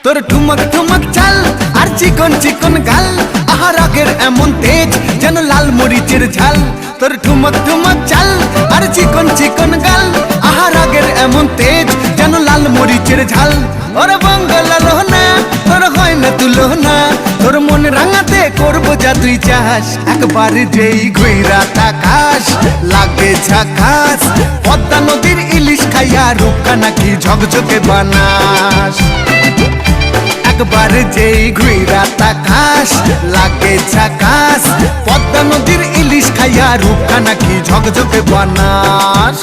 তোর ঠুমক ঠুমক চাল আর চিকন চিকন গাল, আহা রাগের এমন তেজ যেন লাল মরিচের ঝাল। তোর ঠুমক ঠুমক চাল আর চিকন চিকন গাল, আহা রাগের এমন তেজ যেন লাল মরিচের ঝাল। ওরে বঙ্গলা লোহনা তোর হয় না তুলনা, তোর মন রাঙাতে করবো যা তুই চাস। একবার যেই ঘুইরা তাকাস লাগে ঝাকাস, পদ্মা নদীর ইলিশ খাইয়া রূপকা নাকি ঝকঝকে বানাস। একবার যেই ঘুইরা তাকাস লাগে ঝাকাস, পদ্মা নদীর ইলিশ খাইয়া রূপকা নাকি ঝকঝকে বানাস।